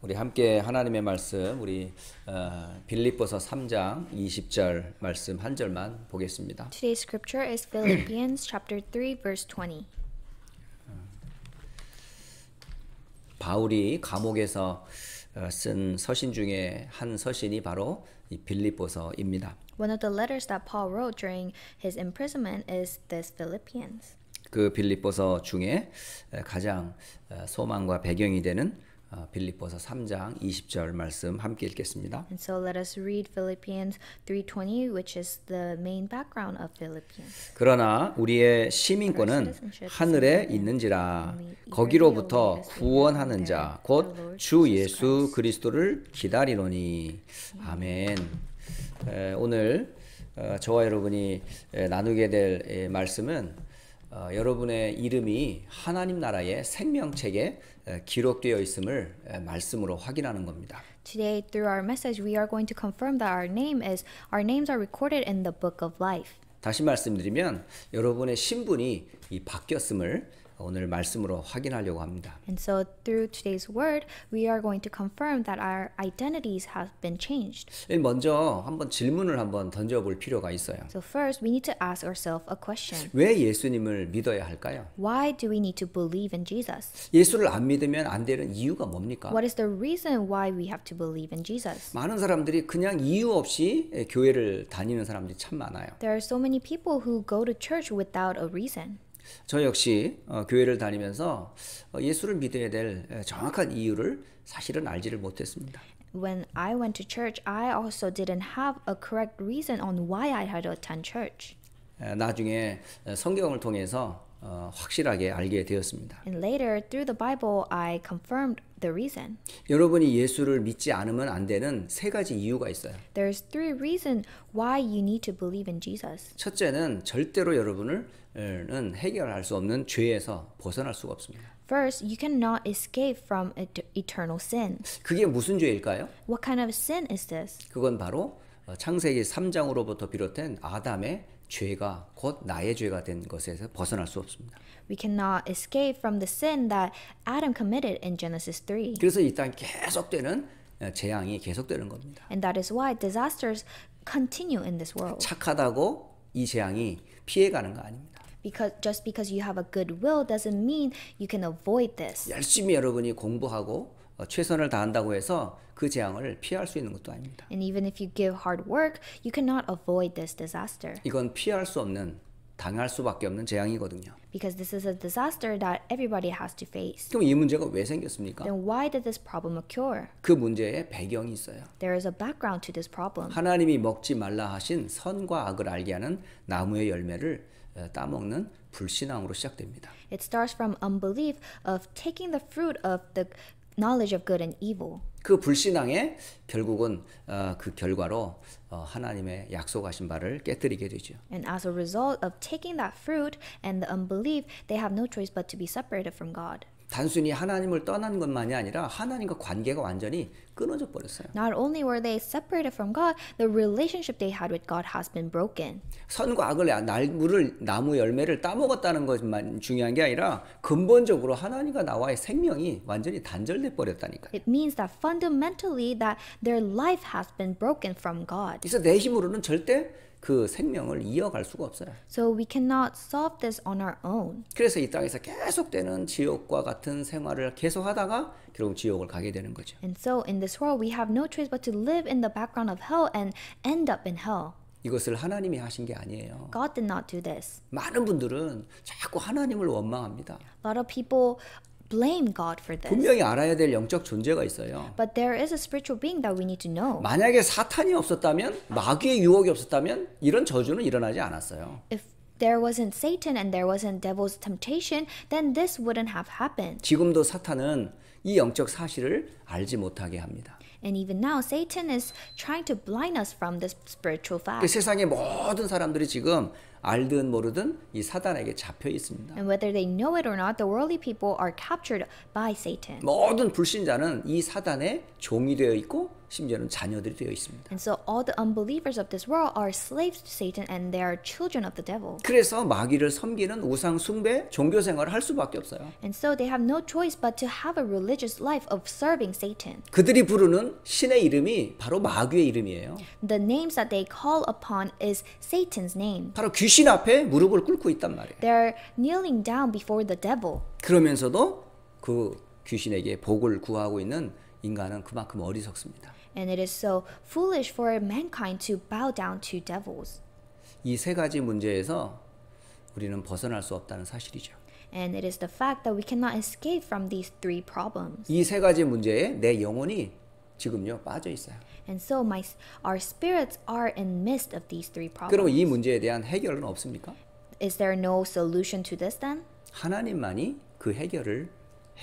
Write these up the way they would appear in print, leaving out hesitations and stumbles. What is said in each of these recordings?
우리 함께 하나님의 말씀 우리 빌립보서 3장 20절 말씀 한 절만 보겠습니다. Today's scripture is Philippians chapter 3 verse 20. 바울이 감옥에서 쓴 서신 중에 한 서신이 바로 이 빌립보서입니다. One of the letters that Paul wrote during his imprisonment is this Philippians. 그 빌립보서 중에 가장 소망과 배경이 되는 빌립보서 3장 20절 말씀 함께 읽겠습니다. And so let us read Philippians 3:20, which is the main background of Philippians. 그러나 우리의 시민권은 하늘에 있는지라 거기로부터 구원하는 자 곧 주 예수 그리스도를 기다리노니. 아멘. 오늘 저와 여러분이 나누게 될 말씀은 여러분의 이름이 하나님 나라의 생명책에 기록되어 있음을 말씀으로 확인하는 겁니다. Today, through our message, we are going to confirm that our names are recorded in the book of life. 다시 말씀드리면 여러분의 신분이 바뀌었음을 오늘 말씀으로 확인하려고 합니다. And so through today's word, we are going to confirm that our identities have been changed. 먼저 한번 질문을 한번 던져볼 필요가 있어요. So first, we need to ask ourselves a question. 왜 예수님을 믿어야 할까요? Why do we need to believe in Jesus? 예수를 안 믿으면 안 되는 이유가 뭡니까? What is the reason why we have to believe in Jesus? 많은 사람들이 그냥 이유 없이 교회를 다니는 사람들이 참 많아요. There are so many people who go to church without a reason. 저 역시 교회를 다니면서 예수를 믿어야 될 정확한 이유를 사실은 알지를 못했습니다. When I went to church, I also didn't have a correct reason on why I had to attend church. 나중에 성경을 통해서 확실하게 알게 되었습니다. And later, through the Bible, I confirmed the reason. 여러분이 예수를 믿지 않으면 안 되는 세 가지 이유가 있어요. There's three reasons why you need to believe in Jesus. 첫째는 절대로 여러분은 해결할 수 없는 죄에서 벗어날 수가 없습니다. First, you cannot escape from eternal sin. 그게 무슨 죄일까요? What kind of sin is this? 그건 바로 창세기 3장으로부터 비롯된 아담의 죄가 곧 나의 죄가 된 것에서 벗어날 수 없습니다. We cannot escape from the sin that Adam committed in Genesis 3. 그래서 이 땅 계속되는 재앙이 계속되는 겁니다. And that is why disasters continue in this world. 착하다고 이 재앙이 피해가는 거 아닙니다. Just because you have a good will doesn't mean you can avoid this. 열심히 여러분이 공부하고 최선을 다한다고 해서 그 재앙을 피할 수 있는 것도 아닙니다. And even if you give hard work, you cannot avoid this disaster. 이건 피할 수 없는, 당할 수밖에 없는 재앙이거든요. Because this is a disaster that everybody has to face. 그럼 이 문제가 왜 생겼습니까? Then why did this problem occur? 그 문제에 배경이 있어요. There is a background to this problem. 하나님이 먹지 말라 하신 선과 악을 알게 하는 나무의 열매를 따먹는 불신앙으로 시작됩니다. It starts from unbelief of taking the fruit of the knowledge of good and evil. 그 불신앙에 결국은 그 결과로 하나님의 약속하신 바를 깨뜨리게 되죠. And as a result of taking that fruit and the unbelief, they have no choice but to be separated from God. 단순히 하나님을 떠난 것만이 아니라 하나님과 관계가 완전히 끊어져 버렸어요. Not only were they separated from God, the relationship they had with God has been broken. 선과 악을 나무 열매를 따먹었다는 것만 중요한 게 아니라 근본적으로 하나님과 나와의 생명이 완전히 단절돼 버렸다니까요. It means that fundamentally that their life has been broken from God. 그래서 내 힘으로는 절대 그 생명을 이어갈 수가 없어요. So we cannot solve this on our own. 그래서 이 땅에서 계속되는 지옥과 같은 생활을 계속하다가 결국 지옥을 가게 되는 거죠. And so in this world we have no choice but to live in the background of hell and end up in hell. 이것을 하나님이 하신 게 아니에요. God did not do this. 많은 분들은 자꾸 하나님을 원망합니다. A lot of people blame God for this. 분명히 알아야 될 영적 존재가 있어요. But there is a spiritual being that we need to know. 만약에 사탄이 없었다면, 마귀의 유혹이 없었다면 이런 저주는 일어나지 않았어요. If there wasn't Satan and there wasn't devil's temptation, then this wouldn't have happened. 지금도 사탄은 이 영적 사실을 알지 못하게 합니다. And even now, Satan is trying to blind us from this spiritual 그 fact. 세상의 모든 사람들이 지금 알든 모르든 이 사단에게 잡혀 있습니다. And whether they know it or not, the worldly people are captured by Satan. 모든 불신자는 이 사단의 종이 되어 있고 심지어는 자녀들이 되어 있습니다. And so all the unbelievers of this world are slaves to Satan and they are children of the devil. 그래서 마귀를 섬기는 우상 숭배, 종교 생활을 할 수밖에 없어요. And so they have no choice but to have a religious life of serving Satan. 그들이 부르는 신의 이름이 바로 마귀의 이름이에요. The names that they call upon is Satan's name. 바로 귀신 앞에 무릎을 꿇고 있단 말이에요. They're kneeling down before the devil. 그러면서도 그 귀신에게 복을 구하고 있는 인간은 그만큼 어리석습니다. And it is so foolish for mankind to bow down to devils. 이 세 가지 문제에서 우리는 벗어날 수 없다는 사실이죠. And it is the fact that we cannot escape from these three problems. 이 세 가지 문제에 내 영혼이 지금요 빠져 있어요. And so our spirits are in midst of these three 그럼 problems. 이 문제에 대한 해결은 없습니까? Is there no solution to this then? 하나님만이 그 해결을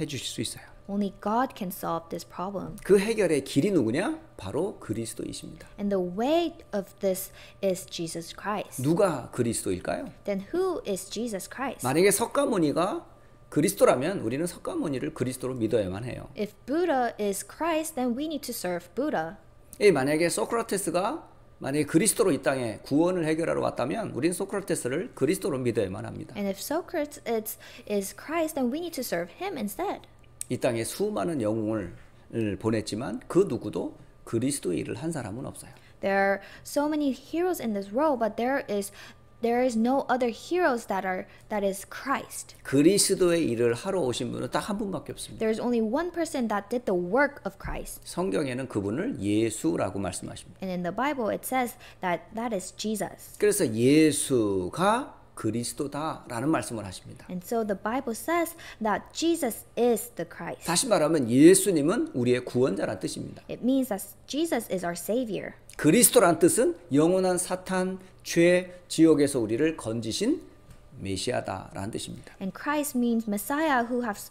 해 주실 수 있어요. Only God can solve this problem. 그 해결의 길이 누구냐? 바로 그리스도이십니다. And the way of this is Jesus Christ. 누가 그리스도일까요? Then who is Jesus Christ? 만약에 석가모니가 그리스도라면 우리는 석가모니를 그리스도로 믿어야만 해요. If Buddha is Christ, then we need to serve Buddha. 만약에 소크라테스가 만약에 그리스도로 이 땅에 구원을 해결하러 왔다면 우리는 소크라테스를 그리스도로 믿어야만 합니다. And if Socrates is Christ, then we need to serve him instead. 이 땅에 수많은 영웅을 보냈지만 그 누구도 그리스도의 일을 한 사람은 없어요. There are so many heroes in this world, but there is no other heroes that is Christ. 그리스도의 일을 하러 오신 분은 딱 한 분밖에 없습니다. There is only one person that did the work of Christ. 성경에는 그분을 예수라고 말씀하십니다. And in the Bible it says that is Jesus. 그래서 예수가 그리스도다라는 말씀을 하십니다. And so the Bible says that Jesus is the Christ. 다시 말하면 예수님은 우리의 구원자란 뜻입니다. It means that Jesus is our savior. 그리스도란 뜻은 영원한 사탄, 죄, 지옥에서 우리를 건지신 메시아다라는 뜻입니다. And Christ means Messiah who has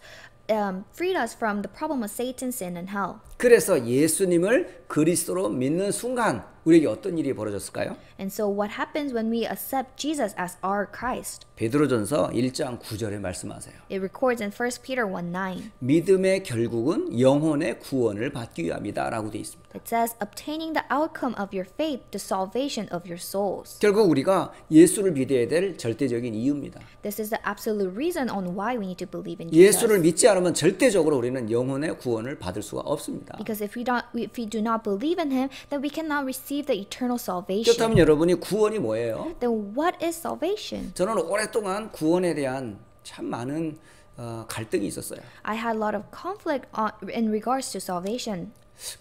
freed us from the problem of Satan, sin, and hell. 그래서 예수님을 그리스도로 믿는 순간 우리에게 어떤 일이 벌어졌을까요? And so what happens when we accept Jesus as our Christ? 베드로전서 1장 9절에 말씀하세요. It records in 1 Peter 1:9. 믿음의 결국은 영혼의 구원을 받기 위함이다라고 되어 있습니다. It says, obtaining the outcome of your faith, the salvation of your souls. 결국 우리가 예수를 믿어야 될 절대적인 이유입니다. This is the absolute reason on why we need to believe in Jesus. 예수를 믿지 않으면 절대적으로 우리는 영혼의 구원을 받을 수가 없습니다. Because if we do not believe in Him, then we cannot receive the eternal salvation. 그렇다면 여러분이 구원이 뭐예요? Then what is salvation? 저는 오랫동안 구원에 대한 참 많은 갈등이 있었어요. I had a lot of conflict in regards to salvation.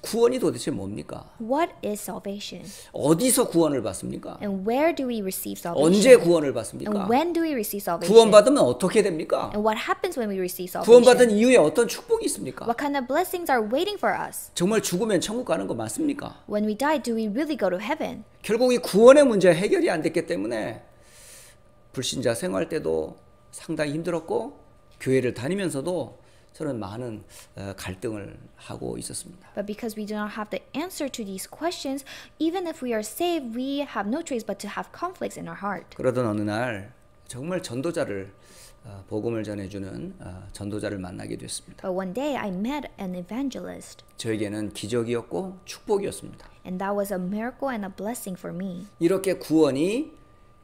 구원이 도대체 뭡니까? What is salvation? 어디서 구원을 받습니까? And where do we receive salvation? 언제 구원을 And 받습니까? when do we receive salvation? 구원받으면 어떻게 됩니까? And what happens when we receive 구원받은 salvation? 이후에 어떤 축복이 있습니까? What kind of blessings are waiting for us? 정말 죽으면 천국 가는 거 맞습니까? When we die, do we really go to heaven? 결국 이 구원의 문제 해결이 안 됐기 때문에 불신자 생활 때도 상당히 힘들었고 교회를 다니면서도 저는 많은 갈등을 하고 있었습니다. But because we do not have the answer to these questions, even if we are saved, we have no choice but to have conflicts in our heart. 그러던 어느 날 정말 전도자를 복음을 전해주는 전도자를 만나게 됐습니다. But one day I met an evangelist, 저에게는 기적이었고 축복이었습니다. and that was a miracle and a blessing for me. 이렇게 구원이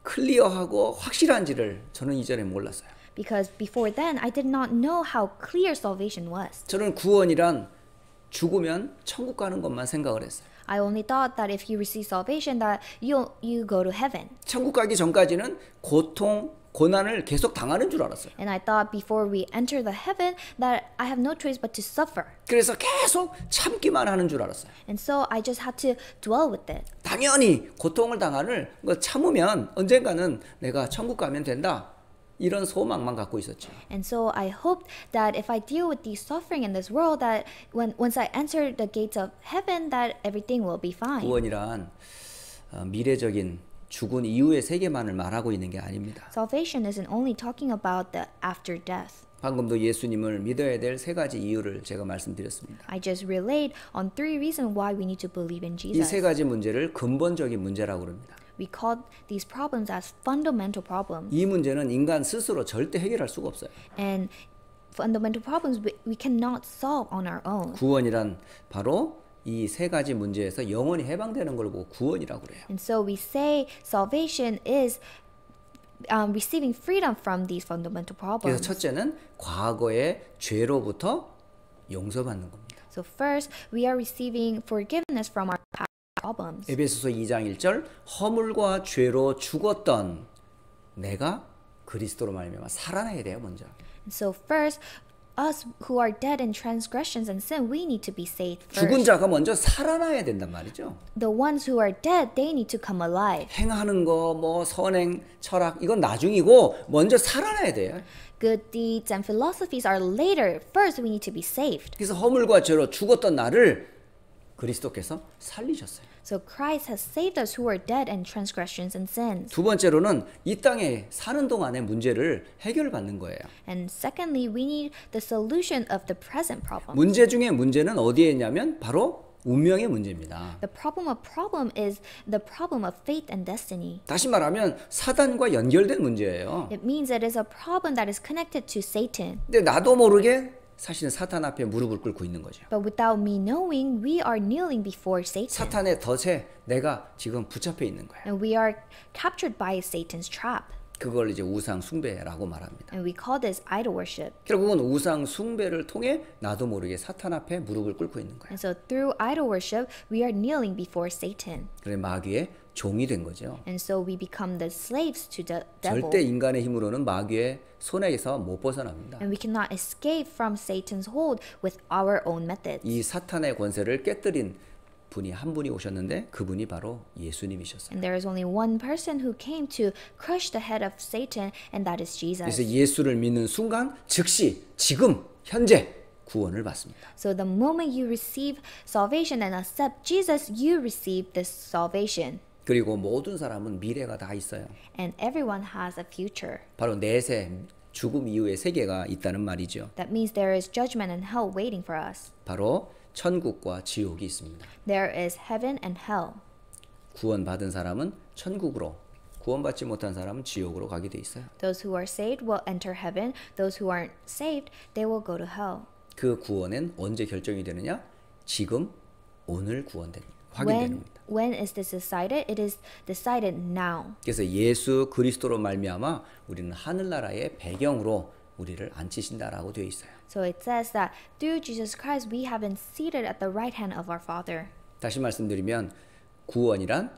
클리어하고 확실한지를 저는 이전에 몰랐어요. Because before then, I did not know how clear salvation was. 저는 구원이란 죽으면 천국 가는 것만 생각을 했어요. I only thought that if you receive salvation, that you go to heaven. 천국 가기 전까지는 고통, 고난을 계속 당하는 줄 알았어요. And I thought before we enter the heaven that I have no choice but to suffer. 그래서 계속 참기만 하는 줄 알았어요. And so I just had to dwell with it. 당연히 고통을 당하는 거 참으면 언젠가는 내가 천국 가면 된다. 이런 소망만 갖고 있었죠. And so I hoped that if I deal with the suffering in this world, that once I enter the gates of heaven, that everything will be fine. 구원이란 미래적인 죽은 이후의 세계만을 말하고 있는 게 아닙니다. Salvation isn't only talking about the after death. 방금도 예수님을 믿어야 될 세 가지 이유를 제가 말씀드렸습니다. I just relayed on 3 reasons why we need to believe in 이 Jesus. 세 가지 문제를 근본적인 문제라고 그럽니다. we call these problems as fundamental problems. 이 문제는 인간 스스로 절대 해결할 수가 없어요. And fundamental problems we cannot solve on our own. 구원이란 바로 이 세 가지 문제에서 영원히 해방되는 걸 보고 구원이라고 그래요. And so we say salvation is receiving freedom from these fundamental 그래서 problems. 첫째는 과거의 죄로부터 용서받는 겁니다. So first, we are receiving forgiveness from our past problems. 에베소서 2장 1절 허물과 죄로 죽었던 내가 그리스도로 말미암아 살아나야 돼요, 먼저. And so first, us who are dead in transgressions and sin, we need to be saved 죽은 first. 자가 먼저 살아나야 된단 말이죠. The ones who are dead, they need to come alive. 행하는 거, 뭐 선행, 철학 이건 나중이고 먼저 살아나야 돼요. Good deeds and philosophies are later. First, we need to be saved. 그래서 허물과 죄로 죽었던 나를 그리스도께서 살리셨어요. So Christ has saved us who are dead in transgressions and sins. 두 번째로는 이 땅에 사는 동안의 문제를 해결받는 거예요. And secondly, we need the solution of the present problem. 문제 중에 문제는 어디에 있냐면 바로 운명의 문제입니다. The problem is the problem of fate and destiny. 다시 말하면 사단과 연결된 문제예요. It means it is a problem that is connected to Satan. 근데 나도 모르게 사실은 사탄 앞에 무릎을 꿇고 있는 거죠. But without me knowing, we are kneeling before Satan. 사탄의 덫에 내가 지금 붙잡혀 있는 거예요. And we are captured by Satan's trap. 그걸 이제 우상 숭배라고 말합니다. And we call this idol worship. 결국은 우상 숭배를 통해 나도 모르게 사탄 앞에 무릎을 꿇고 있는 거예요. And so through idol worship, we are kneeling before Satan. 그래 마귀의 종이 된 거죠. And so we become the slaves to the devil. 절대 인간의 힘으로는 마귀의 손에서 못 벗어납니다. And we cannot escape from Satan's hold with our own methods. 이 사탄의 권세를 깨뜨린 분이 한 분이 오셨는데 그분이 바로 예수님이셨어요. And there is only one person who came to crush the head of Satan, and that is 그래서 Jesus. 예수를 믿는 순간 즉시 지금 현재 구원을 받습니다. So the moment you receive salvation and accept Jesus, you receive this salvation. 그리고 모든 사람은 미래가 다 있어요. And everyone has a future. 바로 내세 죽음 이후의 세계가 있다는 말이죠. That means there is judgment and hell waiting for us. 바로 천국과 지옥이 있습니다. There is heaven and hell. 구원받은 사람은 천국으로, 구원받지 못한 사람은 지옥으로 가게 돼 있어요. Those who are saved will enter heaven. Those who aren't saved, they will go to hell. 그 구원은 언제 결정이 되느냐? 지금, 오늘 확인됩니다. When is this decided? It is decided now. 그래서 예수 그리스도로 말미암아 우리는 하늘나라의 배경으로 우리를 앉히신다라고 되어 있어요. So it says that through Jesus Christ we have been seated at the right hand of our Father. 다시 말씀드리면 구원이란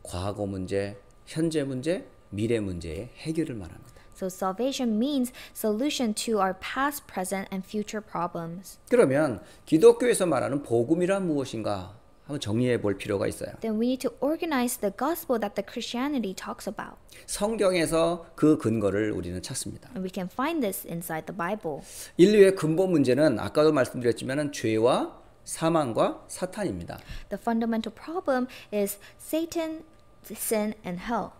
과거 문제, 현재 문제, 미래 문제의 해결을 말합니다. So salvation means solution to our past, present, and future problems. 그러면 기독교에서 말하는 복음이란 무엇인가 한번 정리해 볼 필요가 있어요. Then we need to organize the gospel that the Christianity talks about. 성경에서 그 근거를 우리는 찾습니다. And we can find this inside the Bible. 인류의 근본 문제는 아까도 말씀드렸지만 죄와 사망과 사탄입니다. The fundamental problem is Satan, sin, and hell.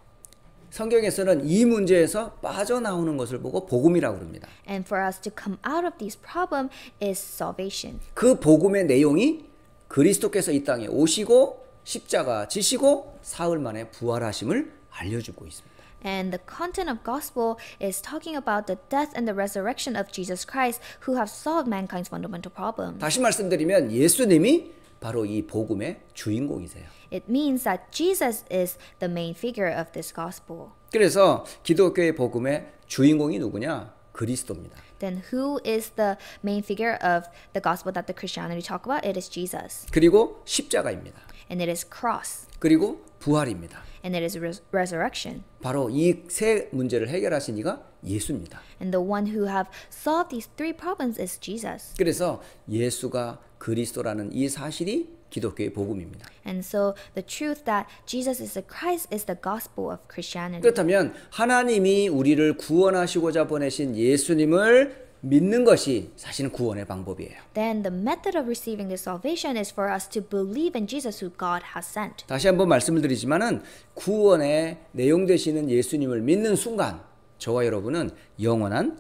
성경에서는 이 문제에서 빠져나오는 것을 보고 복음이라고 합니다. And for us to come out of this problem is salvation. 그 복음의 내용이 그리스도께서 이 땅에 오시고 십자가 지시고 사흘 만에 부활하심을 알려주고 있습니다. And the content of gospel is talking about the death and the resurrection of Jesus Christ who have solved mankind's fundamental problems. 다시 말씀드리면 예수님이 바로 이 복음의 주인공이세요. It means that Jesus is the main figure of this gospel. 그래서 기독교의 복음의 주인공이 누구냐? 그리스도입니다. Then who is the main figure of the gospel that the Christianity talk about? It is Jesus. 그리고 십자가입니다. And it is cross. 그리고 부활입니다. And it is resurrection. 바로 이 세 문제를 해결하신 이가 예수입니다. And the one who have solved these three problems is Jesus. 그래서 예수가 그리스도라는 이 사실이 기독교의 복음입니다. And so the truth that Jesus is the Christ is the gospel of Christianity. 그렇다면 하나님이 우리를 구원하시고자 보내신 예수님을 믿는 것이 사실은 구원의 방법이에요. Then the method of receiving this salvation is for us to believe in Jesus who God has sent. 다시 한번 말씀을 드리지만은 구원의 내용 되시는 예수님을 믿는 순간 저와 여러분은 영원한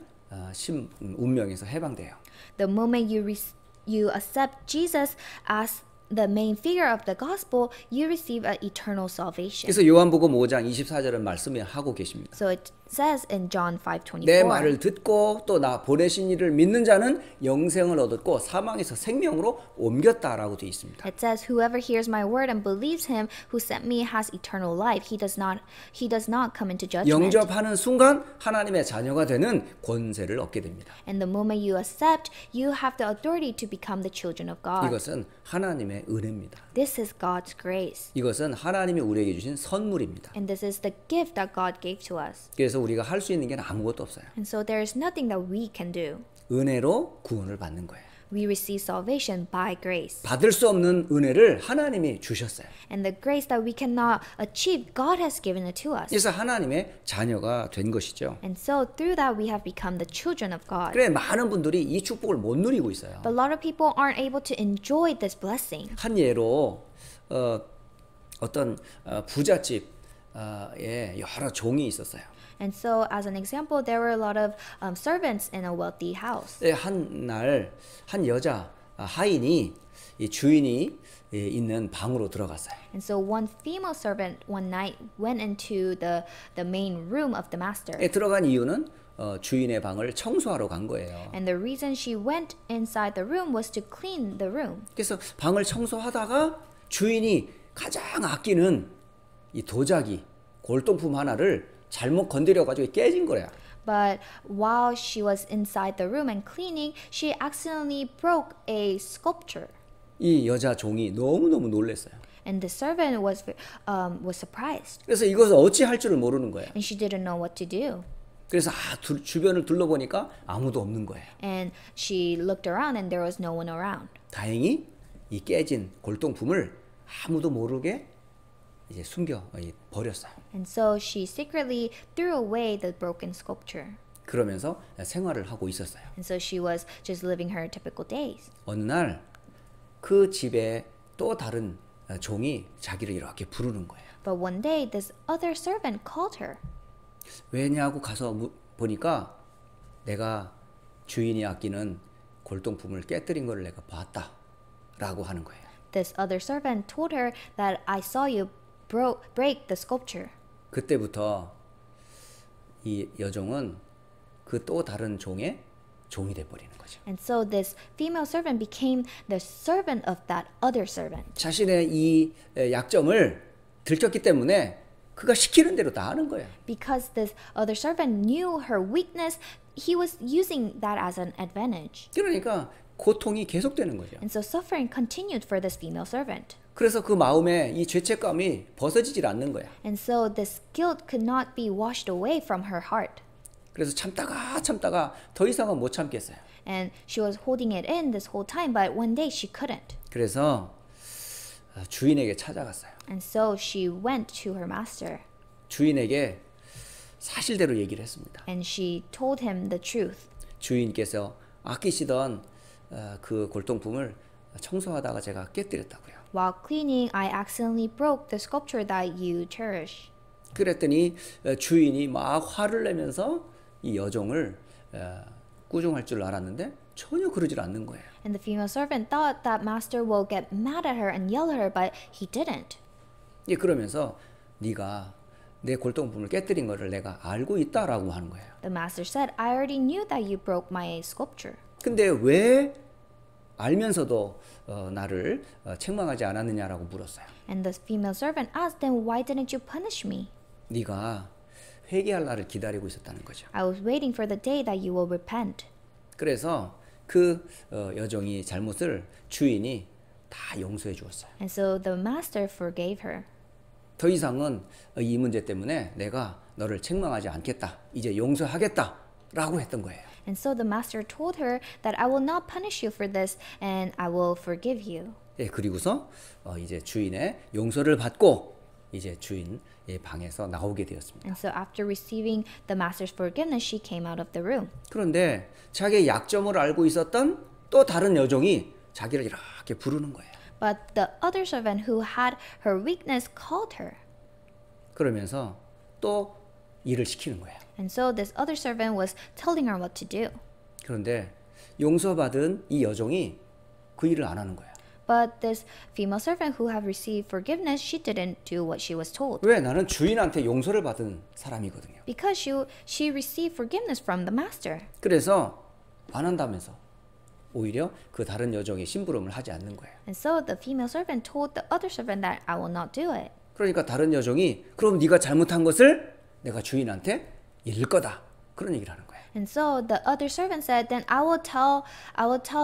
운명에서 해방돼요. The moment you accept Jesus as the main figure of the gospel, you receive an eternal salvation. 그래서 요한복음 5장 24절은 말씀을 하고 계십니다. So it says in John 내 5:24. 말을 듣고 또 나 보내신 이를 믿는 자는 영생을 얻었고 사망에서 생명으로 옮겼다라고 되어 있습니다. It says, "Whoever hears my word and believes him who sent me has eternal life. He does not come into judgment." 영접하는 순간 하나님의 자녀가 되는 권세를 얻게 됩니다. And the moment you accept, you have the authority to become the children of God. 이것은 하나님의 은혜입니다. This is God's grace. 이것은 하나님이 우리에게 주신 선물입니다. And this is the gift that God gave to us. 그래서 우리가 할 수 있는 게 아무것도 없어요. And so there is nothing that we can do. 은혜로 구원을 받는 거예요. We receive salvation by grace. 받을 수 없는 은혜를 하나님이 주셨어요. And the grace that we cannot achieve, God has given it to us. 그래서 하나님의 자녀가 된 것이죠. And so through that we have become the children of God. 그래 많은 분들이 이 축복을 못 누리고 있어요. But a lot of people aren't able to enjoy this blessing. 한 예로 어떤 부잣집에 여러 종이 있었어요. And so as an example, there were a lot of servants in a wealthy house. 한날 한 여자 하인이 이 주인이 있는 방으로 들어갔어요. And so one female servant one night went into the main room of the master. 들어간 이유는 주인의 방을 청소하러 간 거예요. And the reason she went inside the room was to clean the room. 그래서 방을 청소하다가 주인이 가장 아끼는 이 도자기 골동품 하나를 잘못 건드려 가지고 깨진 거야. But while she was inside the room and cleaning, she accidentally broke a sculpture. 이 여자 종이 너무너무 놀랐어요. And the servant was surprised. 그래서 이것을 어찌 할 줄을 모르는 거예요. And she didn't know what to do. 그래서 주변을 둘러보니까 아무도 없는 거예요. And she looked around and there was no one around. 다행히 이 깨진 골동품을 아무도 모르게 이제 숨겨 버렸어요. And so she secretly threw away the broken sculpture. 그러면서 생활을 하고 있었어요. And so she was just living her typical days. 어느 날 그 집에 또 다른 종이 자기를 이렇게 부르는 거예요. But one day this other servant called her. 왜냐고 가서 보니까 내가 주인이 아끼는 골동품을 깨뜨린 걸 내가 봤다라고 하는 거예요. This other servant told her that I saw you break the sculpture. 그때부터 이 여종은 그 또 다른 종의 종이 돼 버리는 거죠. And so this female servant became the servant of that other servant. 자신의 이 약점을 들켰기 때문에 그가 시키는 대로 다 하는 거예요. Because this other servant knew her weakness, he was using that as an advantage. 그러니까 고통이 계속되는 거죠. And so suffering continued for this female servant. 그래서 그 마음에 이 죄책감이 벗어지질 않는 거야. And so this guilt could not be washed away from her heart. 그래서 참다가 더 이상은 못 참겠어요. And she was holding it in this whole time, but one day she couldn't. 그래서 주인에게 찾아갔어요. And so she went to her master. 주인에게 사실대로 얘기를 했습니다. And she told him the truth. 주인께서 아끼시던 그 골동품을 청소하다가 제가 깨뜨렸다고요. While cleaning, I accidentally broke the sculpture that you cherish. 그랬더니 주인이 막 화를 내면서 이 여종을 꾸중할 줄 알았는데 전혀 그러질 않는 거예요. And the female servant thought that master will get mad at her and yell at her, but he didn't. 예, 그러면서 네가 내 골동품을 깨뜨린 거를 내가 알고 있다라고 하는 거예요. The master said, I already knew that you broke my sculpture. 근데 왜 알면서도 나를 책망하지 않았느냐라고 물었어요. And the female servant asked, then why didn't you punish me? 네가 회개할 날을 기다리고 있었다는 거죠. I was waiting for the day that you will repent. 그래서 그 여종이 잘못을 주인이 다 용서해 주었어요. And so the master forgave her. 더 이상은 이 문제 때문에 내가 너를 책망하지 않겠다. 이제 용서하겠다라고 했던 거예요. And so the master told her that I will not punish you for this and I will forgive you. 예, 그리고서 이제 주인의 용서를 받고 이제 주인의 방에서 나오게 되었습니다. And so after receiving the master's forgiveness, she came out of the room. 그런데 자기의 약점을 알고 있었던 또 다른 여종이 자기를 이렇게 부르는 거예요. But the other servant who had her weakness called her. 그러면서 또 일을 시키는 거예요. And so this other servant was telling her what to do. 그런데 용서받은 이 여종이 그 일을 안 하는 거예요. But this female servant who have received forgiveness, she didn't do what she was told. 왜? 나는 주인한테 용서를 받은 사람이거든요. Because she received forgiveness from the master. 그래서 안 한다면서 오히려 그 다른 여종이 심부름을 하지 않는 거예요. And so the female servant told the other servant that I will not do it. 그러니까 다른 여종이 그럼 네가 잘못한 것을 내가 주인한테 잃을 거다. 그런 얘기를 하는 거예요. And so the other servant said, then I will tell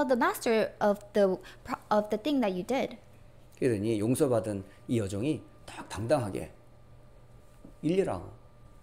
the master of the thing that you did. 그러더니 용서받은 이 여종이 딱 당당하게 일리라고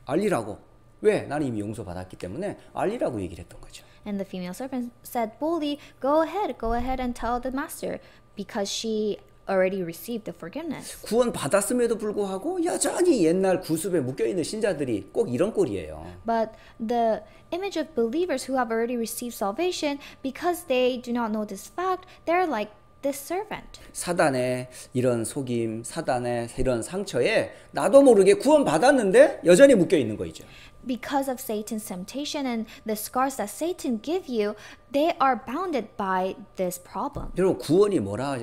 알리라고 왜? 나는 이미 용서받았기 때문에 알리라고 얘기를 했던 거죠. And the female servant said boldly, go ahead and tell the master, because she already received the forgiveness. 구원 받았음에도 불구하고 여전히 옛날 구습에 묶여 있는 신자들이 꼭 이런 꼴이에요. But the image of believers who have already received salvation, because they do not know this fact, they're like this servant. 사단의 이런 속임, 사단의 이런 상처에 나도 모르게 구원 받았는데 여전히 묶여 있는 거죠. Because of Satan's temptation and the scars that Satan give you, they are bounded by this problem. 여러분 구원이 뭐라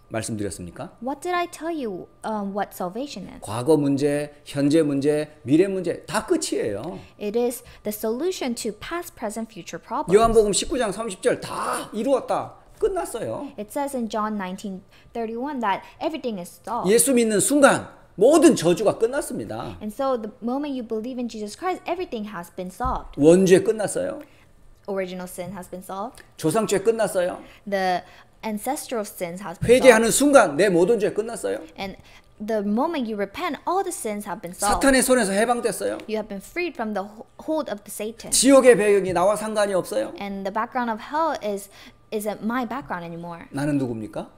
말씀드렸습니까? What did I tell you what salvation is? 과거 문제, 현재 문제, 미래 문제 다 끝이에요. It is the solution to past, present, future problems. 요한복음 19장 30절 다 이루었다. 끝났어요. It says in John 19:31 that everything is solved. 예수 믿는 순간 모든 저주가 끝났습니다. And so the moment you believe in Jesus Christ, everything has been solved. 원죄 끝났어요. Original sin has been solved. 조상죄 끝났어요. The ancestral sins has been solved. 회개하는 순간 내 모든 죄 끝났어요. And the moment you repent, all the sins have been solved. 사탄의 손에서 해방됐어요. You have been freed from the hold of the Satan. 지옥의 배경이 나와 상관이 없어요. And the background of hell isn't my background anymore. 나는 누굽니까?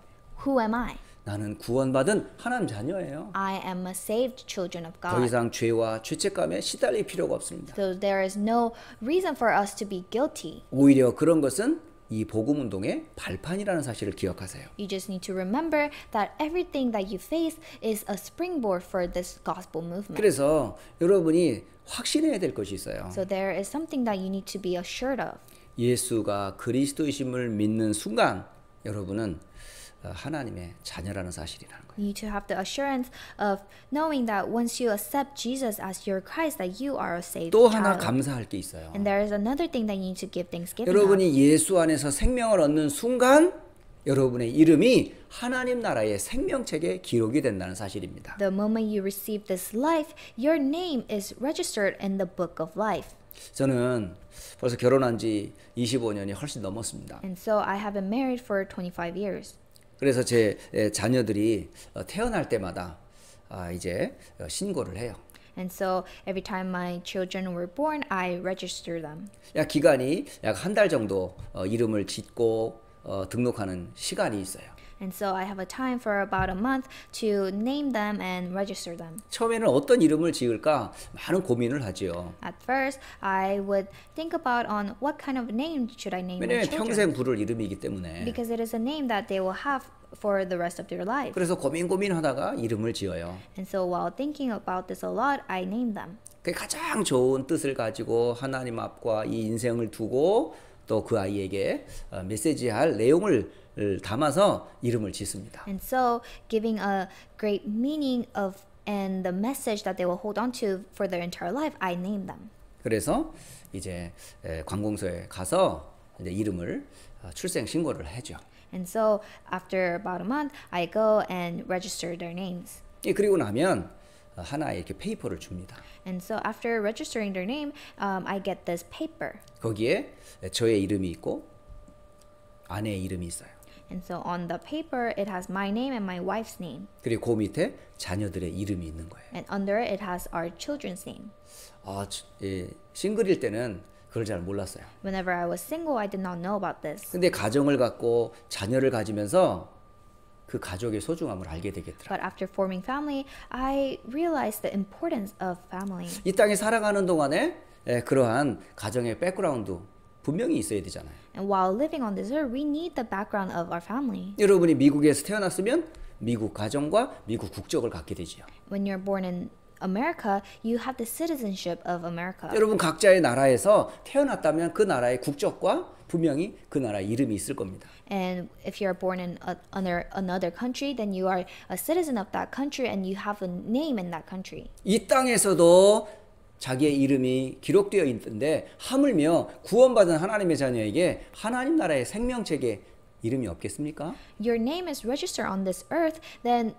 Who am I? 나는 구원받은 하나님 자녀예요. I am a saved children of 더 God. 이상 죄와 죄책감에 시달릴 필요가 없습니다. So there is no reason for us to be guilty. 오히려 그런 것은 이 복음 운동의 발판이라는 사실을 기억하세요. You just need to remember that everything that you face is a springboard for this gospel movement. 그래서 여러분이 확신해야 될 것이 있어요. So there is something that you need to be assured of. 예수가 그리스도이심을 믿는 순간 여러분은 하나님의 자녀라는 사실이라는 거예요. You need to have the assurance of knowing that once you accept Jesus as your Christ, that you are a saved 또 하나 child. 감사할 게 있어요. And there is another thing that you need to give thanksgiving of. 여러분이 예수 안에서 생명을 얻는 순간 여러분의 이름이 하나님 나라의 생명책에 기록이 된다는 사실입니다. The moment you receive this life, your name is registered in the book of life. 저는 벌써 결혼한 지 25년이 훨씬 넘었습니다. And so I have been married for 25 years. 그래서 제 자녀들이 태어날 때마다 이제 신고를 해요. And so every time my children were born, I register them. 약 기간이 약 한 달 정도 이름을 짓고 등록하는 시간이 있어요. And so I have a time for about a month to name them and register them. 처음에는 어떤 이름을 지을까 많은 고민을 하지요. At first, I would think about on what kind of name should I name my 왜냐하면 children. 평생 부를 이름이기 때문에. Because it is a name that they will have for the rest of their life. 그래서 고민하다가 이름을 지어요. And so while thinking about this a lot, I name them. 그 가장 좋은 뜻을 가지고 하나님 앞과 이 인생을 두고 또 그 아이에게 메시지할 내용을 담아서 이름을 짓습니다. And so giving a great meaning of and the message that they will hold on to for their entire life, I name them. 그래서 이제 관공서에 가서 이제 이름을 출생 신고를 해죠. And so after about a month, I go and register their names. 그리고 나면 하나의 이렇게 페이퍼를 줍니다. And so after registering their name, I get this paper. 거기에 저의 이름이 있고 아내의 이름이 있어요. And so on the paper, it has my name and my wife's name. 그리고 그 밑에 자녀들의 이름이 있는 거예요. And under it has our children's name. 싱글일 때는 그걸 잘 몰랐어요. Whenever I was single, I did not know about this. 근데 가정을 갖고 자녀를 가지면서 그 가족의 소중함을 알게 되겠더라. But after forming family, I realized the importance of family. 이 땅에 살아가는 동안에 그러한 가정의 백그라운드 분명히 있어야 되잖아요. And while living on this earth, we need the background of our family. 여러분이 미국에서 태어났으면 미국 가정과 미국 국적을 갖게 되지요. When you're born in America, you have the citizenship of America. 여러분 각자의 나라에서 태어났다면 그 나라의 국적과 분명히 그 나라 이름이 있을 겁니다. And if you're born in another country, then you are a citizen of that country and you have a name in that country. 이 땅에서도 자기의 이름이 기록되어 있는데 하물며 구원받은 하나님의 자녀에게 하나님 나라의 생명책에 이름이 없겠습니까? Your name is registered on this earth, then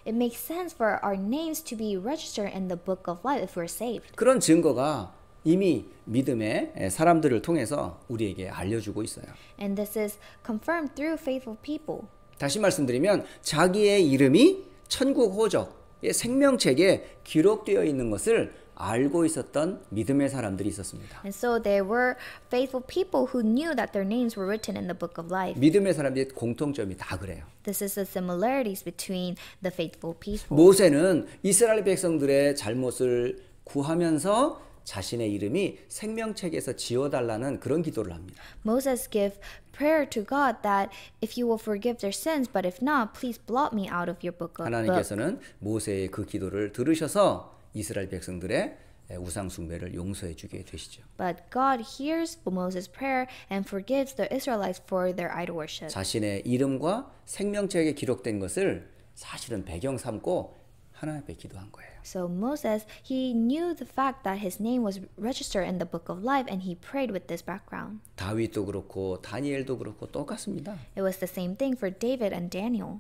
it makes sense for our names to be registered in the book of life if we're saved. 그런 증거가 이미 믿음의 사람들을 통해서 우리에게 알려주고 있어요. And this is confirmed through faithful people. 다시 말씀드리면 자기의 이름이 천국 호적의 생명책에 기록되어 있는 것을 알고 있었던 믿음의 사람들이 있었습니다. And so there were faithful people who knew that their names were written in the book of life. 믿음의 사람들의 공통점이 다 그래요. This is the similarities between the faithful people. 모세는 이스라엘 백성들의 잘못을 구하면서 자신의 이름이 생명책에서 지워달라는 그런 기도를 합니다. Moses gave prayer to God that if you will forgive their sins, but if not, please blot me out of your book. 하나님께서는 모세의 그 기도를 들으셔서 이스라엘 백성들의 우상 숭배를 용서해 주게 되시죠. But God hears Moses' prayer and forgives the Israelites for their idol worship. 자신의 이름과 생명책에 기록된 것을 사실은 배경 삼고 하나님 앞에 기도한 거예요. So Moses, he knew the fact that his name was registered in the book of life and he prayed with this background. 다윗도 그렇고 다니엘도 그렇고 똑같습니다. It was the same thing for David and Daniel.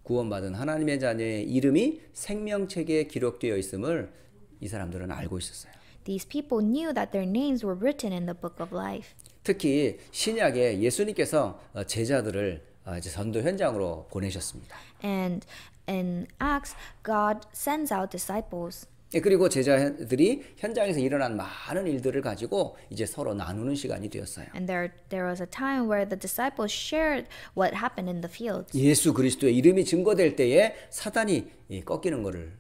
구원받은 하나님의 자녀의 이름이 생명책에 기록되어 있음을 이 사람들은 알고 있었어요. These people knew that their names were written in the book of life. 특히 신약에 예수님께서 제자들을 이제 전도 현장으로 보내셨습니다. And in Acts, God sends out disciples. 그리고 제자들이 현장에서 일어난 많은 일들을 가지고 이제 서로 나누는 시간이 되었어요. And there was a time where the disciples shared what happened in the fields. 예수 그리스도의 이름이 증거될 때에 사단이 꺾이는 것을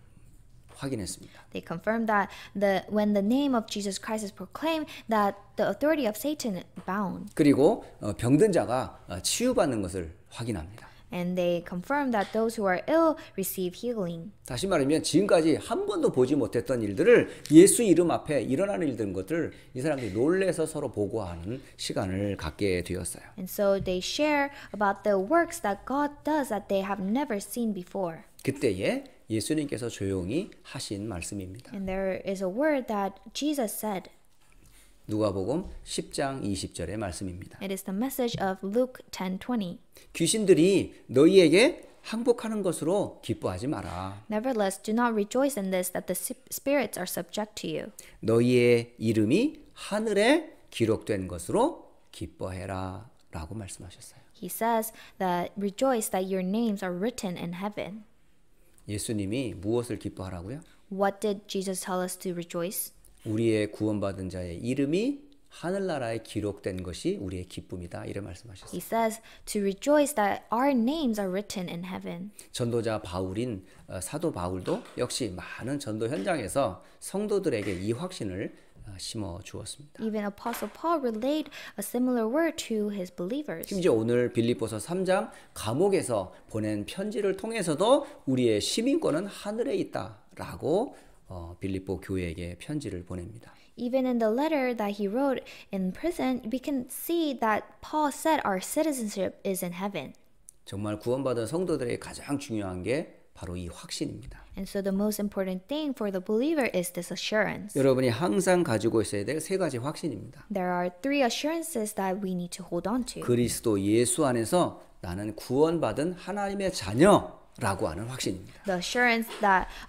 확인했습니다. They confirmed that when the name of Jesus Christ is proclaimed, that the authority of Satan bound. 그리고 병든 자가 치유받는 것을 확인합니다. And they confirmed that those who are ill receive healing. 다시 말하면 지금까지 한 번도 보지 못했던 일들을 예수 이름 앞에 일어나는 일들인 것을 이 사람들이 놀래서 서로 보고하는 시간을 갖게 되었어요. And so they share about the works that God does that they have never seen before. 그때에 예수님께서 조용히 하신 말씀입니다. And there is a word that Jesus said. 누가복음 10장 20절의 말씀입니다. It is the message of Luke 10:20. 귀신들이 너희에게 항복하는 것으로 기뻐하지 마라. Nevertheless, do not rejoice in this that the spirits are subject to you. 너희의 이름이 하늘에 기록된 것으로 기뻐해라 라고 말씀하셨어요. He says that rejoice that your names are written in heaven. 예수님이 무엇을 기뻐하라고요? What did Jesus tell us to rejoice? 우리의 구원받은 자의 이름이 하늘나라에 기록된 것이 우리의 기쁨이다 이런 말씀하셨어요. He says to rejoice that our names are written in heaven. 전도자 바울인 사도 바울도 역시 많은 전도 현장에서 성도들에게 이 확신을 심어 주었습니다. Even Apostle Paul relayed a similar word to his believers. 심지어 오늘 빌립보서 3장 감옥에서 보낸 편지를 통해서도 우리의 시민권은 하늘에 있다라고 빌립보 교회에게 편지를 보냅니다. Even in the letter that he wrote in prison, we can see that Paul said our citizenship is in heaven. 정말 구원받은 성도들에게 가장 중요한 게 바로 이 확신입니다. And so the most important thing for the believer is this assurance. 여러분이 항상 가지고 있어야 될 세 가지 확신입니다. There are three assurances that we need to hold on to. 그리스도 예수 안에서 나는 구원받은 하나님의 자녀라고 하는 확신입니다. The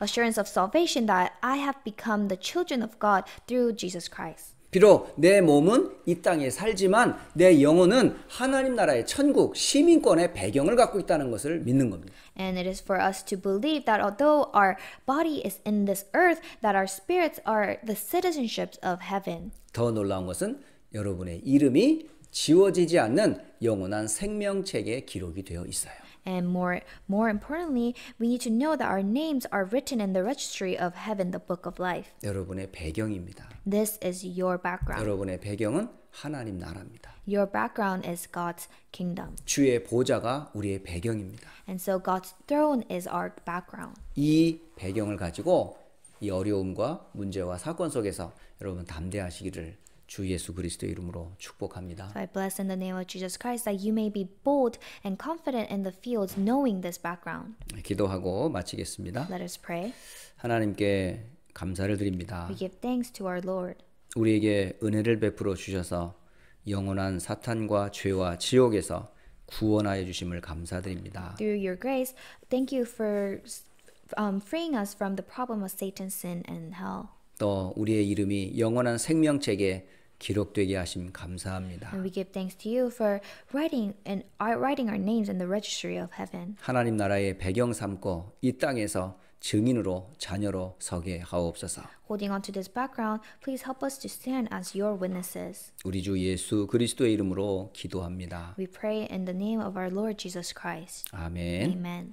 assurance of salvation that I have become the children of God through Jesus Christ. 비록 내 몸은 이 땅에 살지만 내 영혼은 하나님 나라의 천국 시민권의 배경을 갖고 있다는 것을 믿는 겁니다. And it is for us to believe that although our body is in this earth, that our spirits are the citizenships of heaven. 더 놀라운 것은 여러분의 이름이 지워지지 않는 영원한 생명책에 기록이 되어 있어요. And more importantly, we need to know that our names are written in the registry of heaven, the book of life. 여러분의 배경입니다. This is your background. 여러분의 배경은 하나님 나라입니다. Your background is God's kingdom. 주의 보좌가 우리의 배경입니다. And so God's throne is our background. 이 배경을 가지고 이 어려움과 문제와 사건 속에서 여러분 담대하시기를 주 예수 그리스도의 이름으로 축복합니다. So I bless in the name of Jesus Christ that you may be bold and confident in the fields knowing this background. 기도하고 마치겠습니다. Let us pray. 하나님께 감사를 드립니다. We give thanks to our Lord. 우리에게 은혜를 베풀어 주셔서 영원한 사탄과 죄와 지옥에서 구원하여 주심을 감사드립니다. Through your grace, thank you for freeing us from the problem of Satan's sin and hell. 또 우리의 이름이 영원한 생명책에 기록되게 하심 감사합니다. And we give thanks to you for writing our names in the registry of heaven. 하나님 나라의 배경 삼고 이 땅에서 증인으로 자녀로 서게 하옵소서. Holding on to this background, please help us to stand as your witnesses. 우리 주 예수 그리스도의 이름으로 기도합니다. We pray in the name of our Lord Jesus Christ. 아멘. Amen.